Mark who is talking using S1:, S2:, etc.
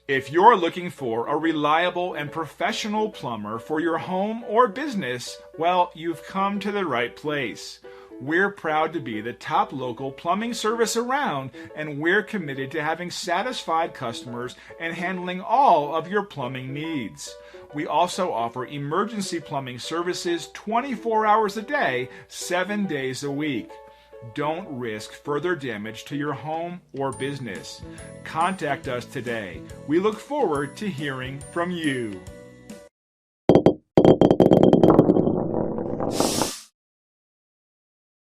S1: If you're looking for a reliable and professional plumber for your home or business, well, you've come to the right place. We're proud to be the top local plumbing service around, and we're committed to having satisfied customers and handling all of your plumbing needs. We also offer emergency plumbing services 24 hours a day, 7 days a week. Don't risk further damage to your home or business. Contact us today. We look forward to hearing from you.